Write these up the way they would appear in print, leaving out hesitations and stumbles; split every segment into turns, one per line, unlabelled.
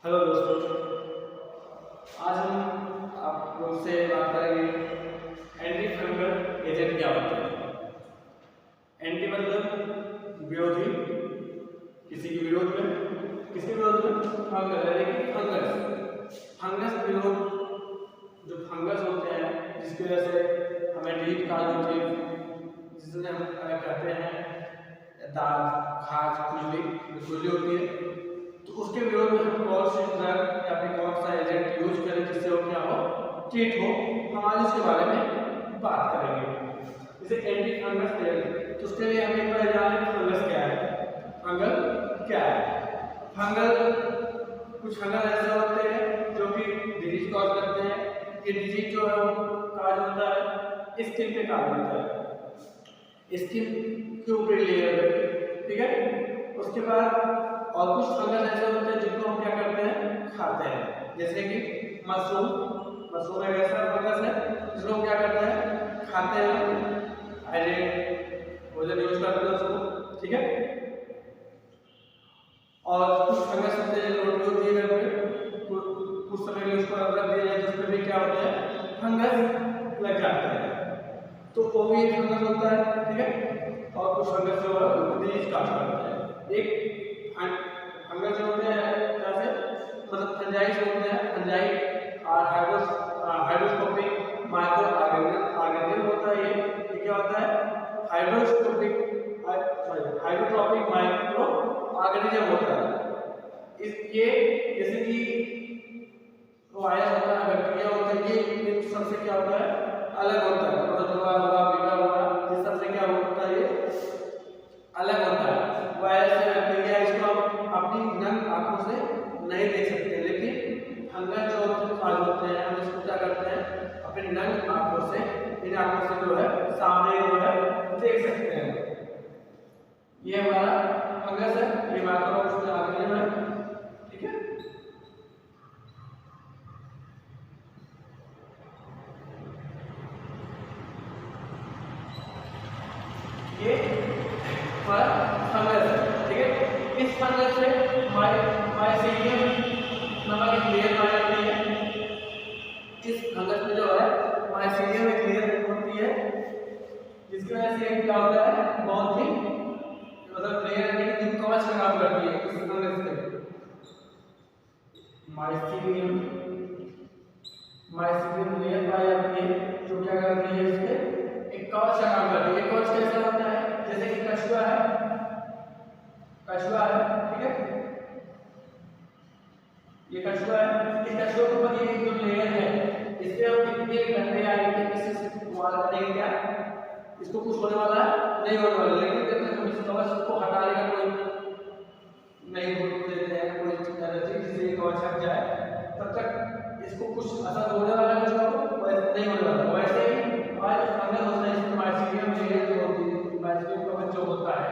Hello दोस्तों, आज हम आप लोग से बात करेंगे एंटी फंगल एजेंट क्या होता है। एंटी मतलब विरोधी, किसी के विरोध में, किसके विरोध में? फंगल यानी कि फंगस विरोध। जो फंगस होते हैं जिसकी वजह से हमें नींद काल होती है, जिससे हम कहते हैं दांत खाज खुजली होती है, तो उसके विरोध में हम कौन सी ड्रग या फिर कौन सा एजेंट यूज करें जिससे वो क्या हो, ट्रीट हो, हम आज इसके बारे में बात करेंगे। जैसे एंटी फंगस एजेंट, तो उसके लिए हमें पहले जाने फंगस क्या है, फंगल क्या है। फंगल, कुछ फंगल ऐसे होते हैं जो कि डिजीज कॉज करते हैं। ये डिजीज जो है वो काज होता है स्किन पे, काज होता है स्किन के ऊपरी लेयर पे, ठीक है। उसके बाद और कुछ फंगस ऐसे होते हैं जिनको हम क्या करते हैं, खाते हैं। जैसे कि मशरूम एक ऐसा फंगस है जिसको हम क्या करते हैं, खाते हैं, एज भोजन यूज करते हैं उसको, ठीक है। और कुछ फंगस होते हैं, रोटी होती है घर पे, कुछ समय के लिए उसको रख दिया जाए तो उसमें भी क्या होता है, फंगस लग जाता है, तो वो भी एक फंगस होता है, ठीक है। और कुछ फंगस जो है डिजीज काज करता है। एक फंगस जो होते हैं जैसे मतलब फंजाई से होते हैं, फंजाई और हाइड्रोस्कोपिक माइक्रो ऑर्गेनिज्म होता है। ये क्या होता है, हाइड्रोट्रॉपिक माइक्रो ऑर्गेनिज्म होता है। ये जैसे कि वायरस होता है, बैक्टीरिया होता है, ये सबसे क्या होता है, अलग होता है। प्रोटोजोआ हुआ, बीटा हुआ, ये सबसे क्या होता है, ये अलग होता है। वायरस या बैक्टीरिया इसको हम अपनी नग्न आंखों से नहीं देख सकते, लेकिन फंगस जो होते हैं हम इसको क्या करते हैं, अपनी नग्न आंखों से, इन आंखों से जो है सामने जो है देख सकते हैं। ये हमारा फंगस है, ये माइक्रो ऑर्गेनिज्म है, ठीक है। ये फंगस है, ठीक है। इस फंगस से माइसीलियम नामक एक लेयर पाई जाती है। इस फंगस में जो है माइसीलियम एक लेयर होती है, जिसकी वजह से क्या होता है, बहुत ही मतलब लेयर है जो कवच का काम करती है। इस फंगस से माइसीलियम लेयर पाई जाती है जो क्या करती है, इसके एक कवच का काम करती है। एक कवच कैसा होता है, जैसे कि कछुआ है, ठीक है। ये कछुआ है, इस कछुआ के ऊपर ये जो लेयर है, इससे हम कितने घंटे आएंगे, किसी वाल करेंगे क्या, इसको कुछ होने वाला नहीं होने वाला, लेकिन जब तक हम इस कवच को हटाने का कोई नहीं देते हैं, कोई चीज जिससे ये कवच हट जाए, तब तक इसको कुछ असर होने वाला है, वैसे नहीं होने वाला। वैसे ही हमारे फंगस होता है, इसमें माइसीलियम लेयर जो होती है, माइसीलियम कवच जो होता है,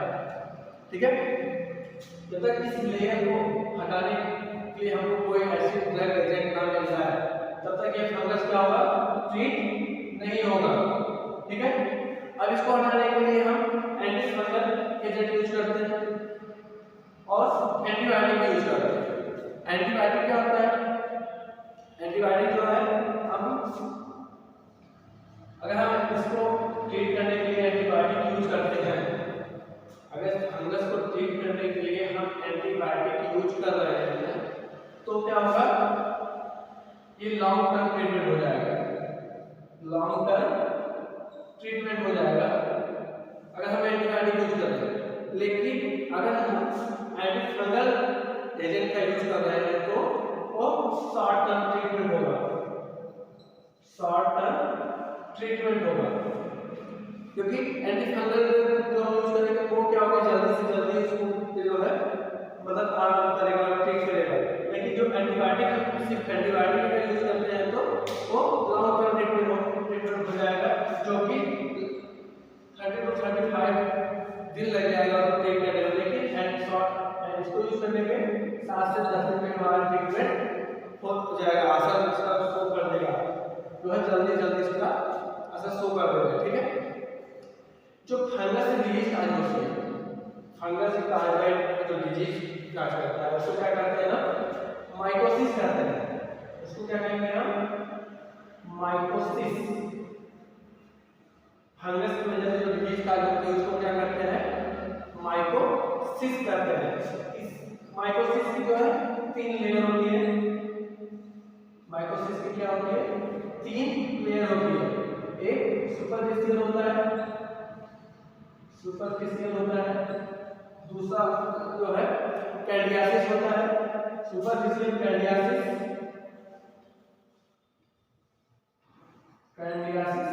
ठीक है। जब तक इस लेयर को हटाने के लिए हमको कोई ऐसी ड्रग एजेंट ना मिल जाए, तब तक ये फंगस क्या होगा, ट्रीट नहीं होगा, ठीक है। अब इसको हटाने के लिए हम एंटी फंगल एजेंट यूज करते हैं और एंटीबायोटिक यूज करते हैं। एंटीबायोटिक क्या होता है, एंटीबायोटिक जो है, हम अगर हम इसको ट्रीट करने के लिए एंटीबायोटिक यूज करते हैं, अगर फंगस को ट्रीट करने के लिए हम एंटीबायोटिक यूज कर रहे हैं, तो क्या होगा, ये लॉन्ग टर्म ट्रीटमेंट हो जाएगा, लॉन्ग टर्म ट्रीटमेंट हो जाएगा अगर हम एंटीबायोटिक यूज कर रहे हैं। लेकिन अगर हम एंटी फंगल एजेंट का यूज कर रहे हैं तो वो शॉर्ट टर्म ट्रीटमेंट होगा, क्योंकि एंटी फंगल जो हम यूज करेंगे वो क्या होगा, जल्दी से जल्दी इसको जो है मतलब आराम करेगा, ट्रीट करेगा। लेकिन जो एंटीबायोटिक, सिर्फ एंटीबायोटिक का यूज करते हैं तो वो लॉन्ग टर्म ट्रीटमेंट हो जाएगा, जो कि 30 to 35 दिन लग जाएगा ट्रीट करने में। लेकिन इसको यूज करने में 7 से 10 दिन में हमारा ट्रीटमेंट हो जाएगा, असर इसका शो कर देगा, जो है जल्दी इसका असर शो कर देगा, ठीक है। जो फंगस से डिजीज काज होती है, फंगस का जो डिजीज काज करता है, उसको क्या करते हैं ना, माइकोसिस करते हैं। इसको क्या कहेंगे हम? माइकोसिस। फंगस की वजह से जो डिजीज का होती है उसको क्या करते हैं? माइकोसिस करते हैं। इस माइकोसिस की जो है 3 लेयर होती है। माइकोसिस की क्या होती है? 3 लेयर होती है। एक सुपरफिशियल होता है, सुपरफिशियल होता है। दूसरा जो है कैंडियासिस होता है, सुपरफिशियल कैंडियासिस, कैंडियासिस,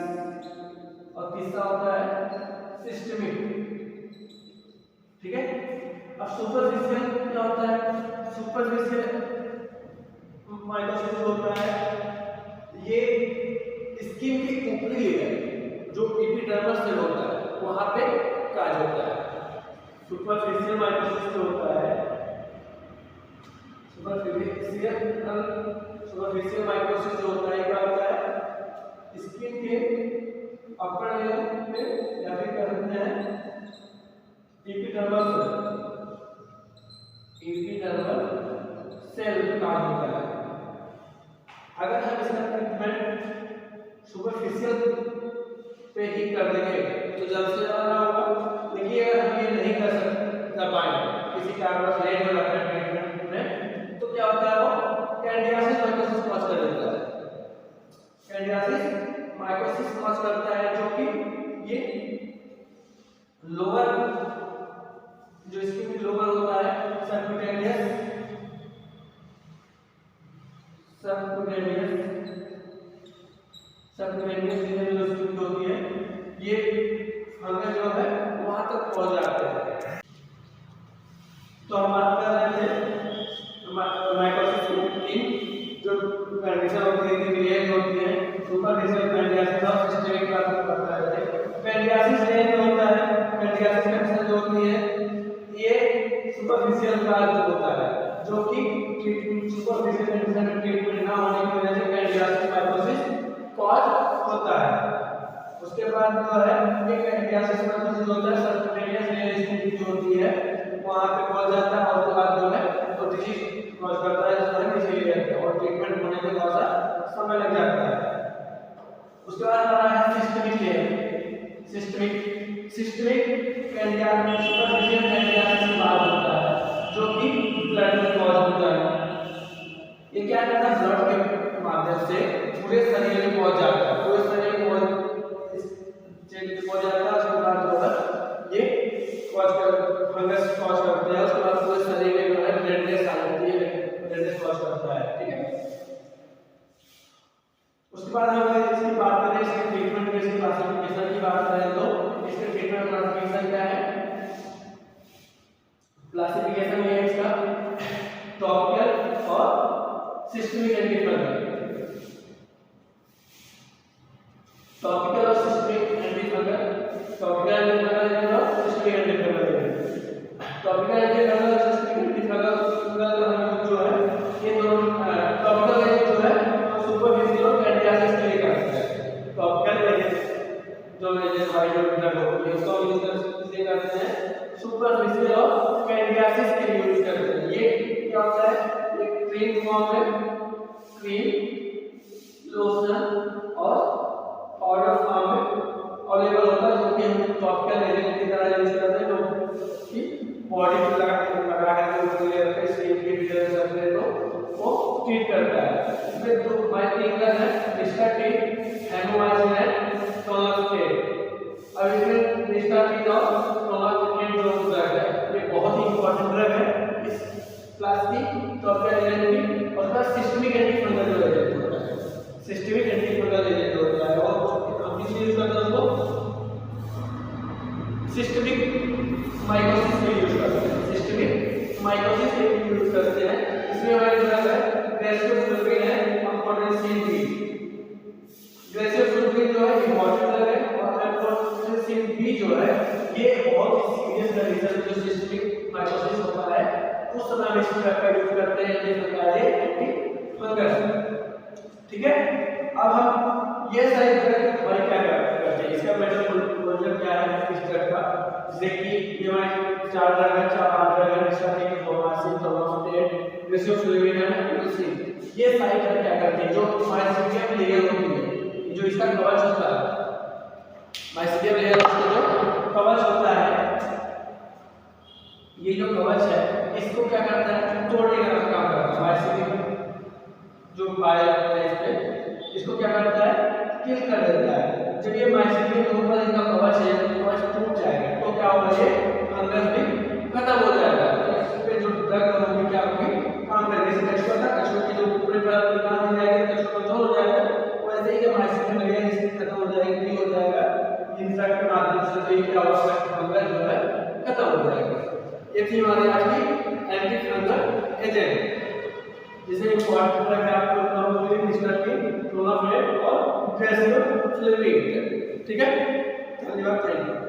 और तीसरा होता है सिस्टमिक। ठीक है। अब सुपरफिशियल क्या होता है? सुपरफिशियल माइकोसिस होता है, ये स्किन की ऊपरी लेयर जो एपिडर्मस सेल होता है वहां पे काज होता है। सुपरफिशियल माइकोसिस जो होता है, सुपरफिशियल माइकोसिस जो होता है क्या होता है? स्किन के अपर लेयर पे या फिर क्या कहते हैं एपिडर्मल सेल काज होता है। अगर हम इसका ट्रीटमेंट सुपरफिशियल पे ही कर देंगे तो जल्द से ज्यादा होगा। देखिए अगर हम ये नहीं कर पाए, किसी कारणवश लेट हो जाता है ट्रीटमेंट में, तो क्या होता है? वो कैंडियासिस माइकोसिस कॉज कर देता है। कैंडियासिस माइकोसिस कॉज करता है जो कि ये लोअर जो स्किन की लोअर होता है सबक्यूटेनियस लेयर जो स्किन होती है, ये फंगस जो है वहां तक पहुंच जाते हैं। तो हम बात कर रहे थे माइकोसिस की जो कंडीशन होती है, कि लेयर होती है सुपरफिशियल कैंडियासिस और सिस्टमिक का बात कर रहे थे। कैंडियासिस लेयर जो होता है, कैंडियासिस कंडीशन जो होती है, ये सुपरफिशियल का होता है जो कि सुपरफिशियल कंडीशन में ट्रीटमेंट ना होने की वजह से कैंडियासिस माइकोसिस कॉज होता है। उसके बाद जो है ये कैंडियासिस माइकोसिस होता है सबक्यूटेनियस लेयर स्किन जो होती है वहां पे पहुंच जाता है, और उसके बाद जो है तो डिजीज कॉज करता है सुपरफिशियल लेयर पे, और ट्रीटमेंट होने में थोड़ा सा समय लग जाता है। उसके बाद हमारा है सिस्टमिक लेयर। सिस्टमिक कैंडियासिस सुपरफिशियल कैंडियासिस के बाद होता है जो कि ब्लड में कॉज होता है। ये क्या करता है? ब्लड के माध्यम से पूरे शरीर में पहुंच जाता है, पूरे शरीर में पहुंच जाता है। उसके बाद जो है ये फंगस कॉज करता है। उसके बाद पूरे शरीर में जो है रेडनेस आ जाती है, रेडनेस कॉज करता है। ठीक है। उसके बाद हम इसकी बात करें, इसके ट्रीटमेंट के इसकी क्लासिफिकेशन की बात करें तो इसके ट्रीटमेंट क्लासिफिकेशन क्या है? क्लासिफिकेशन ये है इसका टॉपिकल और सिस्टमिक एंटीफंगल। टॉपिकल और सिस्टमिक एंटीफंगल, टॉपिकल एंटीफंगल और सिस्टमिक एंटीफंगल। टॉपिकल एंटीफंगल और सिस्टमिक एंटीफंगल जो है ये दोनों टॉपिकल जो है सुपरफिशियल और कैंडियासिस के लिए करते हैं। टॉपिकल जो ड्रग होती है उसको यूज करते हैं सुपरफिशियल और कैंडियासिस के लिए यूज करते हैं। ये क्या होता है? एक क्रीम फॉर्म में, क्रीम लोशन और पाउडर फॉर्म में अवेलेबल होता है, जो कि हम टॉपिकल एजेंट की तरह यूज करते हैं, जो कि बॉडी पे लगा के उसके लिए रखते हैं, स्किन के भीतर रखते हैं तो वो ट्रीट करता है। इसमें दो बाइटिंगल है, निस्टाटीन, हेमोमाइसिन है, टोलोस्टेट। अब इसमें निस्टाटीन और टोलोस्टेट जो ड्रग है ये बहुत ही इंपॉर्टेंट ड्रग है इस क्लास की, टॉपिकल एजेंट की। और उसका सिस्टमिक एंटीफंगल जो एजेंट होता है, सिस्टमिक एंटीफंगल एजेंट होता है, और हम किस यूज करते हैं उसको? सिस्टमिक माइकोसिस में यूज करते हैं, सिस्टमिक माइकोसिस में यूज करते हैं। इसमें हमारे ड्रग है ग्रेसियोफुल्विन है, एम्फोटेरेसिन बी। ग्रेसियोफुल्विन जो है इंपॉर्टेंट ड्रग है, और एम्फोटेरेसिन बी जो है ये बहुत ही सीरियस कंडीशन जो सिस्टमिक माइकोसिस होता है उस समय हम इस ड्रग का यूज करते हैं, एंटीफंगल। ठीक है। अब हम ये सारे ड्रग हमारे क्या करते हैं, इसका मेटाबॉलिज्म क्या है इस ड्रग का? जैसे कि ये हमारे 4 ड्रग है, 4 ड्रग है, निस्टाटीन, हेमोमाइसिन, टोलोस्टेट, रेसियोफ्लेविन एंड यूसिन। ये साइट क्या करती है, जो माइसीडियम लेयर होती है, जो इसका कवच होता है, माइसीडियम लेयर उसका जो कवच होता है, ये जो कवच है इसको क्या करता है, तोड़ने का काम करता है। माइसीडियम जो पाया होता है इस पे, इसको क्या करता है, किल कर देता है। जब ये माइसीडियम के ऊपर इनका कवच है, कवच टूट जाएगा तो क्या होगा, ये फंगस भी खत्म हो जाएगा। इस पे जो ड्रग होगी क्या होगी, काम करेगी। जैसे कछुआ था, कछुआ की जो ऊपरी परत निकाल दी जाएगी, कछुआ कमजोर हो जाएगा, वैसे ही जब माइसीडियम लेयर इसकी खत्म हो जाएगी, किल हो जाएगा, इंसेक्ट के माध्यम से, तो ये क्या होगा, फंगस जो है खत्म हो जाएगा। ये थी हमारी आज की एंटी फंगल एजेंट, जिसे इंपॉर्टेंट है आपको नॉर्मली डिस्कस की क्लोराफेन और रेसियोफ्लेविन। ठीक है, धन्यवाद।